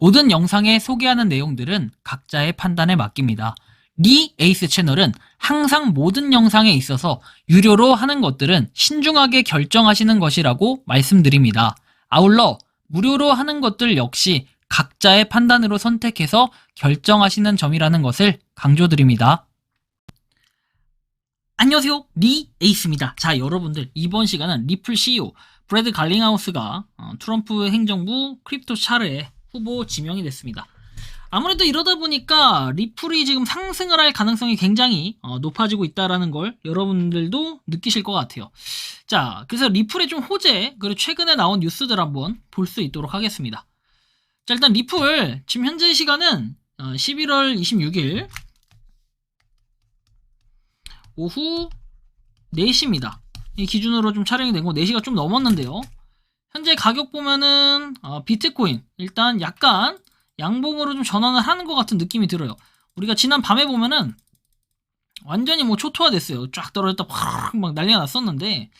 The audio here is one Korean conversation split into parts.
모든 영상에 소개하는 내용들은 각자의 판단에 맡깁니다. 리 에이스 채널은 항상 모든 영상에 있어서 유료로 하는 것들은 신중하게 결정하시는 것이라고 말씀드립니다. 아울러 무료로 하는 것들 역시 각자의 판단으로 선택해서 결정하시는 점이라는 것을 강조드립니다. 안녕하세요, 리 에이스입니다. 자, 여러분들, 이번 시간은 리플 CEO 브래드 갈링하우스가 트럼프 행정부 크립토 차르의 후보 지명이 됐습니다. 아무래도 이러다 보니까 리플이 지금 상승을 할 가능성이 굉장히 높아지고 있다는 걸 여러분들도 느끼실 것 같아요. 자, 그래서 리플의 좀 호재, 그리고 최근에 나온 뉴스들 한번 볼 수 있도록 하겠습니다. 자, 일단 리플 지금 현재 시간은 11월 26일 오후 4시입니다. 이 기준으로 좀 촬영이 된 거 4시가 좀 넘었는데요. 현재 가격 보면은 비트코인 일단 약간 양봉으로 좀 전환을 하는 것 같은 느낌이 들어요. 우리가 지난 밤에 보면은 완전히 뭐 초토화됐어요. 쫙 떨어졌다 막 난리가 났었는데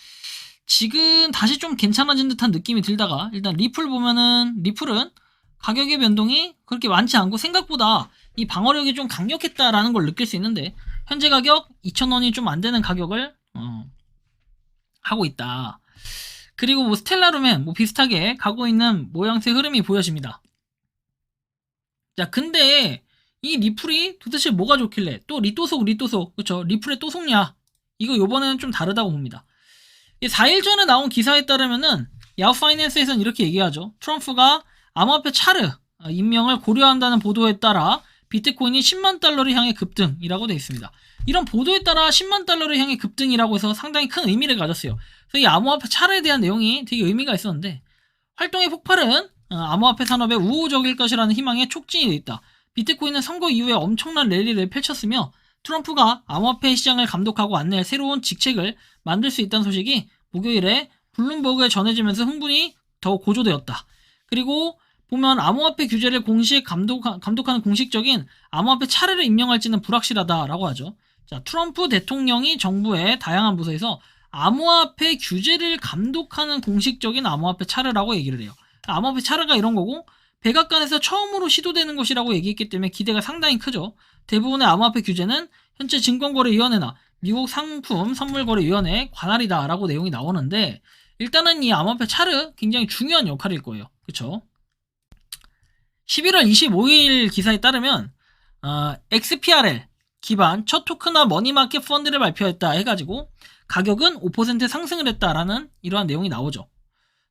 지금 다시 좀 괜찮아진 듯한 느낌이 들다가 일단 리플 보면은 리플은 가격의 변동이 그렇게 많지 않고 생각보다 이 방어력이 좀 강력했다라는 걸 느낄 수 있는데 현재 가격 2,000원이 좀 안 되는 가격을 하고 있다. 그리고 뭐 스텔라룸엔 뭐 비슷하게 가고 있는 모양새 흐름이 보여집니다. 자, 근데 이 리플이 도대체 뭐가 좋길래 또 리또속 그쵸? 리플의 또 속냐? 이거 요번에는 좀 다르다고 봅니다. 4일 전에 나온 기사에 따르면은 야후 파이낸스에서는 이렇게 얘기하죠. 트럼프가 암호화폐 차르 임명을 고려한다는 보도에 따라 비트코인이 10만 달러를 향해 급등이라고 되어 있습니다. 이런 보도에 따라 10만 달러를 향해 급등이라고 해서 상당히 큰 의미를 가졌어요. 그래서 이 암호화폐 차르에 대한 내용이 되게 의미가 있었는데 활동의 폭발은 암호화폐 산업에 우호적일 것이라는 희망에 촉진이 되어 있다. 비트코인은 선거 이후에 엄청난 랠리를 펼쳤으며 트럼프가 암호화폐 시장을 감독하고 안내할 새로운 직책을 만들 수 있다는 소식이 목요일에 블룸버그에 전해지면서 흥분이 더 고조되었다. 그리고 보면 암호화폐 규제를 공식 감독하는 공식적인 암호화폐 차례를 임명할지는 불확실하다라고 하죠. 자, 트럼프 대통령이 정부의 다양한 부서에서 암호화폐 규제를 감독하는 공식적인 암호화폐 차례라고 얘기를 해요. 암호화폐 차례가 이런 거고 백악관에서 처음으로 시도되는 것이라고 얘기했기 때문에 기대가 상당히 크죠. 대부분의 암호화폐 규제는 현재 증권거래위원회나 미국 상품 선물거래위원회 관할이다라고 내용이 나오는데 일단은 이 암호화폐 차르 굉장히 중요한 역할일 거예요. 그쵸? 11월 25일 기사에 따르면 XPRL 기반 첫 토큰화 머니마켓 펀드를 발표했다 해가지고 가격은 5% 상승을 했다라는 이러한 내용이 나오죠.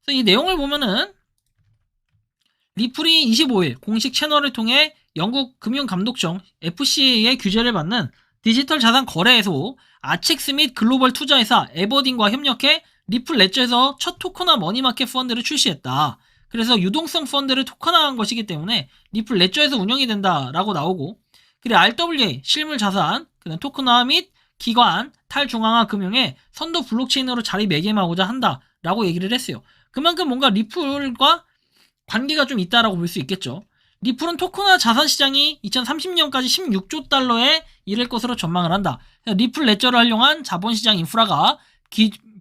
그래서 이 내용을 보면은 리플이 25일 공식 채널을 통해 영국 금융감독청 FCA의 규제를 받는 디지털 자산 거래소 아첵스 및 글로벌 투자회사 에버딘과 협력해 리플 레저에서 첫 토큰화 머니마켓 펀드를 출시했다. 그래서 유동성 펀드를 토큰화한 것이기 때문에 리플 레저에서 운영이 된다라고 나오고 그리고 RWA 실물 자산 토큰화 및 기관 탈중앙화 금융의 선도 블록체인으로 자리매김하고자 한다라고 얘기를 했어요. 그만큼 뭔가 리플과 관계가 좀 있다라고 볼 수 있겠죠. 리플은 토큰화 자산 시장이 2030년까지 16조 달러에 이를 것으로 전망을 한다. 리플 레저를 활용한 자본시장 인프라가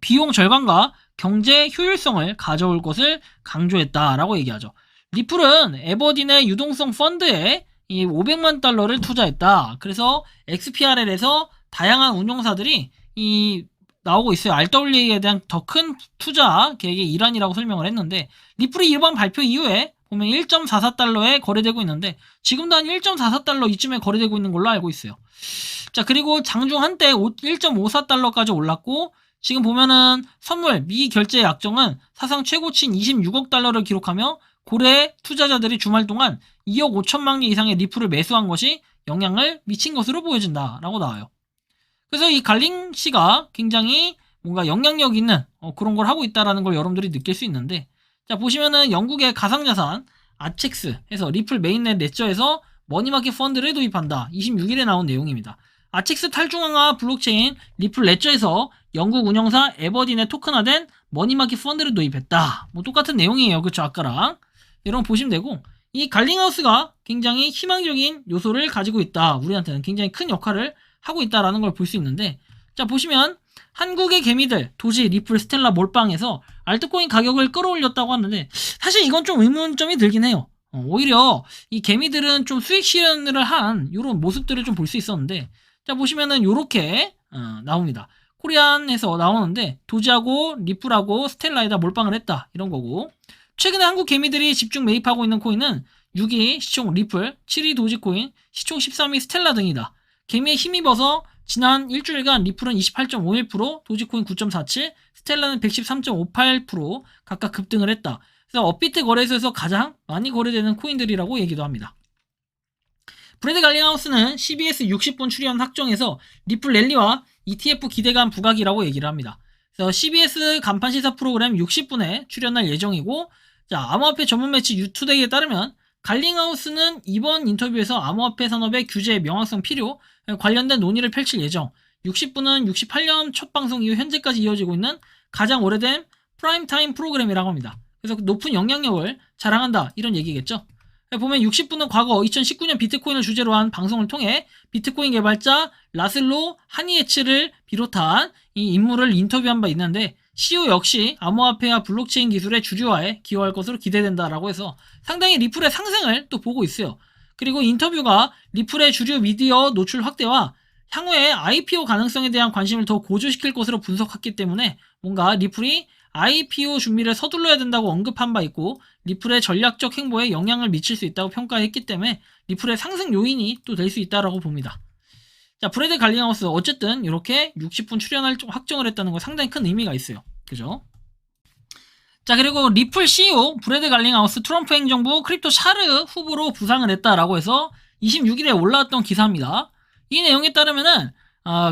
비용 절감과 경제 효율성을 가져올 것을 강조했다라고 얘기하죠. 리플은 에버딘의 유동성 펀드에 이 500만 달러를 투자했다. 그래서 XPRL에서 다양한 운용사들이 나오고 있어요. RWA에 대한 더 큰 투자 계획의 일환이라고 설명을 했는데 리플이 이번 발표 이후에 보면 1.44달러에 거래되고 있는데 지금도 한 1.44달러 이쯤에 거래되고 있는 걸로 알고 있어요. 자, 그리고 장중 한때 1.54달러까지 올랐고 지금 보면은 선물 미결제 약정은 사상 최고치인 26억 달러를 기록하며 고래 투자자들이 주말 동안 2억 5천만 개 이상의 리플을 매수한 것이 영향을 미친 것으로 보여진다라고 나와요. 그래서 이 갈링 씨가 굉장히 뭔가 영향력 있는 그런 걸 하고 있다라는 걸 여러분들이 느낄 수 있는데 자, 보시면은 영국의 가상자산 아첵스 해서 리플 메인넷 레저에서 머니마켓 펀드를 도입한다. 26일에 나온 내용입니다. 아첵스 탈중앙화 블록체인 리플 레저에서 영국 운영사 에버딘의 토큰화된 머니마켓 펀드를 도입했다. 뭐 똑같은 내용이에요. 그쵸? 아까랑. 이런 거 보시면 되고 이 갈링하우스가 굉장히 희망적인 요소를 가지고 있다. 우리한테는 굉장히 큰 역할을 하고 있다라는 걸 볼 수 있는데 자, 보시면 한국의 개미들 도지, 리플, 스텔라, 몰빵에서 알트코인 가격을 끌어올렸다고 하는데 사실 이건 좀 의문점이 들긴 해요. 오히려 이 개미들은 좀 수익 실현을 한 이런 모습들을 좀 볼 수 있었는데, 자 보시면은 요렇게 나옵니다. 코리안에서 나오는데 도지하고 리플하고 스텔라에다 몰빵을 했다 이런 거고, 최근에 한국 개미들이 집중 매입하고 있는 코인은 6위 시총 리플, 7위 도지코인, 시총 13위 스텔라 등이다. 개미에 힘입어서 지난 일주일간 리플은 28.51%, 도지코인 9.47%, 스텔라는 113.58% 각각 급등을 했다. 그래서 업비트 거래소에서 가장 많이 거래되는 코인들이라고 얘기도 합니다. 브래드 갈링하우스는 CBS 60분 출연 확정에서 리플 랠리와 ETF 기대감 부각이라고 얘기를 합니다. 그래서 CBS 간판 시사 프로그램 60분에 출연할 예정이고, 자, 암호화폐 전문 매체 유투데이에 따르면 갈링하우스는 이번 인터뷰에서 암호화폐 산업의 규제 명확성 필요 관련된 논의를 펼칠 예정. 60분은 68년 첫 방송 이후 현재까지 이어지고 있는 가장 오래된 프라임타임 프로그램이라고 합니다. 그래서 높은 영향력을 자랑한다 이런 얘기겠죠. 보면 60분은 과거 2019년 비트코인을 주제로 한 방송을 통해 비트코인 개발자 라슬로 하니에츠를 비롯한 이 인물을 인터뷰한 바 있는데, CEO 역시 암호화폐와 블록체인 기술의 주류화에 기여할 것으로 기대된다라고 해서 상당히 리플의 상승을 또 보고 있어요. 그리고 인터뷰가 리플의 주류 미디어 노출 확대와 향후에 IPO 가능성에 대한 관심을 더 고조시킬 것으로 분석했기 때문에 뭔가 리플이 IPO 준비를 서둘러야 된다고 언급한 바 있고, 리플의 전략적 행보에 영향을 미칠 수 있다고 평가했기 때문에 리플의 상승 요인이 또 될 수 있다라고 봅니다. 자, 브래드 갈링하우스 어쨌든 이렇게 60분 출연할 확정을 했다는 거 상당히 큰 의미가 있어요. 그죠? 자, 그리고 리플 CEO 브래드 갈링하우스 트럼프 행정부 크립토 샤르 후보로 부상을 했다라고 해서 26일에 올라왔던 기사입니다. 이 내용에 따르면은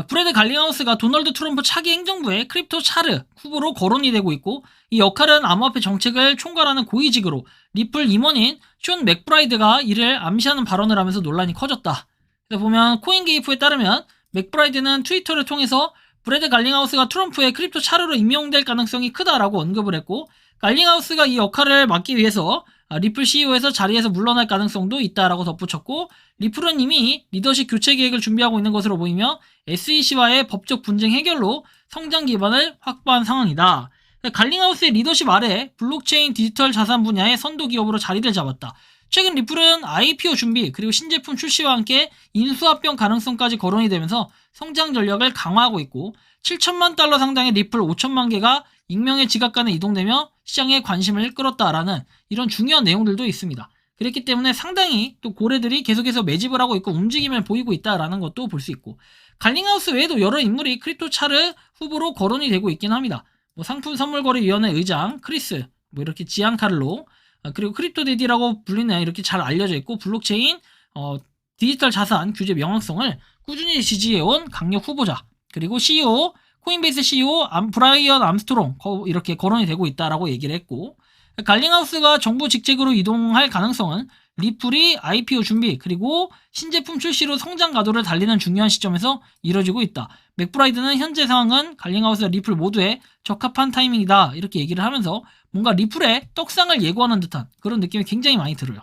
브래드 갈링하우스가 도널드 트럼프 차기 행정부의 크립토 샤르 후보로 거론이 되고 있고, 이 역할은 암호화폐 정책을 총괄하는 고위직으로 리플 임원인 숀 맥브라이드가 이를 암시하는 발언을 하면서 논란이 커졌다. 그래서 보면 코인게이프에 따르면 맥브라이드는 트위터를 통해서 브래드 갈링하우스가 트럼프의 크립토 샤르로 임명될 가능성이 크다라고 언급을 했고, 갈링하우스가 이 역할을 맡기 위해서 리플 CEO에서 자리에서 물러날 가능성도 있다라고 덧붙였고, 리플은 이미 리더십 교체 계획을 준비하고 있는 것으로 보이며 SEC와의 법적 분쟁 해결로 성장 기반을 확보한 상황이다. 갈링하우스의 리더십 아래 블록체인 디지털 자산 분야의 선도 기업으로 자리를 잡았다. 최근 리플은 IPO 준비 그리고 신제품 출시와 함께 인수합병 가능성까지 거론이 되면서 성장 전략을 강화하고 있고, 7천만 달러 상당의 리플 5천만 개가 익명의 지갑간에 이동되며 시장에 관심을 끌었다라는 이런 중요한 내용들도 있습니다. 그렇기 때문에 상당히 또 고래들이 계속해서 매집을 하고 있고 움직임을 보이고 있다라는 것도 볼 수 있고, 갈링하우스 외에도 여러 인물이 크립토 차르 후보로 거론이 되고 있긴 합니다. 상품 선물거래위원회 의장 크리스, 이렇게 지안카를로, 그리고 크립토데디라고 불리는 이렇게 잘 알려져 있고 블록체인 디지털 자산 규제 명확성을 꾸준히 지지해온 강력 후보자, 그리고 CEO 코인베이스 CEO 브라이언 암스트롱 이렇게 거론이 되고 있다라고 얘기를 했고, 갈링하우스가 정부 직책으로 이동할 가능성은 리플이 IPO 준비 그리고 신제품 출시로 성장 가도를 달리는 중요한 시점에서 이뤄지고 있다. 맥브라이드는 현재 상황은 갈링하우스와 리플 모두에 적합한 타이밍이다 이렇게 얘기를 하면서 뭔가 리플의 떡상을 예고하는 듯한 그런 느낌이 굉장히 많이 들어요.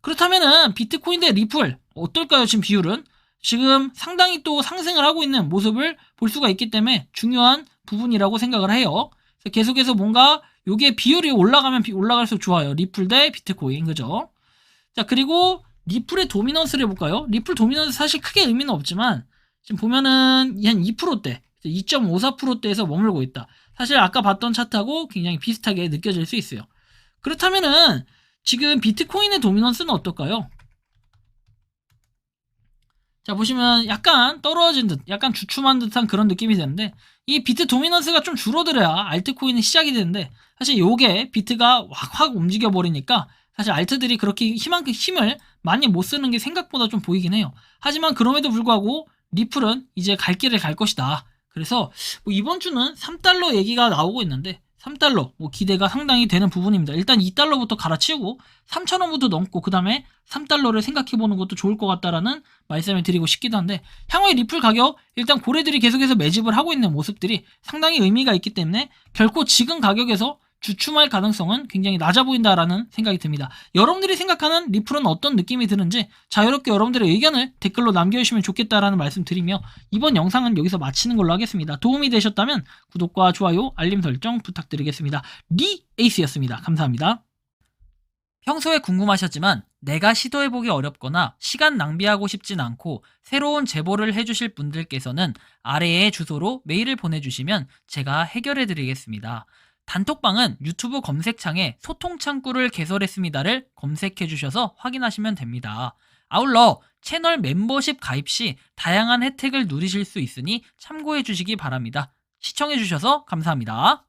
그렇다면은 비트코인 대 리플 어떨까요? 지금 비율은 지금 상당히 또 상승을 하고 있는 모습을 볼 수가 있기 때문에 중요한 부분이라고 생각을 해요. 그래서 계속해서 뭔가 요게 비율이 올라가면 올라갈수록 좋아요. 리플 대 비트코인, 그죠? 자, 그리고 리플의 도미넌스를 해볼까요? 리플 도미넌스 사실 크게 의미는 없지만 지금 보면은 한 2%대, 2.54%대에서 머물고 있다. 사실 아까 봤던 차트하고 굉장히 비슷하게 느껴질 수 있어요. 그렇다면은 지금 비트코인의 도미넌스는 어떨까요? 자, 보시면 약간 떨어진 듯, 약간 주춤한 듯한 그런 느낌이 드는데, 이 비트 도미넌스가 좀 줄어들어야 알트코인이 시작이 되는데, 사실 요게 비트가 확 움직여 버리니까 사실 알트들이 그렇게 힘을 많이 못 쓰는 게 생각보다 좀 보이긴 해요. 하지만 그럼에도 불구하고 리플은 이제 갈 길을 갈 것이다. 그래서 이번 주는 3달러 얘기가 나오고 있는데 3달러 기대가 상당히 되는 부분입니다. 일단 2달러부터 갈아치우고 3,000원부터 넘고 그 다음에 3달러를 생각해보는 것도 좋을 것 같다라는 말씀을 드리고 싶기도 한데, 향후의 리플 가격 일단 고래들이 계속해서 매집을 하고 있는 모습들이 상당히 의미가 있기 때문에 결코 지금 가격에서 주춤할 가능성은 굉장히 낮아 보인다라는 생각이 듭니다. 여러분들이 생각하는 리플은 어떤 느낌이 드는지 자유롭게 여러분들의 의견을 댓글로 남겨주시면 좋겠다라는 말씀 드리며 이번 영상은 여기서 마치는 걸로 하겠습니다. 도움이 되셨다면 구독과 좋아요, 알림 설정 부탁드리겠습니다. 리에이스였습니다. 감사합니다. 평소에 궁금하셨지만 내가 시도해보기 어렵거나 시간 낭비하고 싶진 않고 새로운 제보를 해주실 분들께서는 아래의 주소로 메일을 보내주시면 제가 해결해드리겠습니다. 단톡방은 유튜브 검색창에 소통 창구를 개설했습니다를 검색해주셔서 확인하시면 됩니다. 아울러 채널 멤버십 가입 시 다양한 혜택을 누리실 수 있으니 참고해주시기 바랍니다. 시청해주셔서 감사합니다.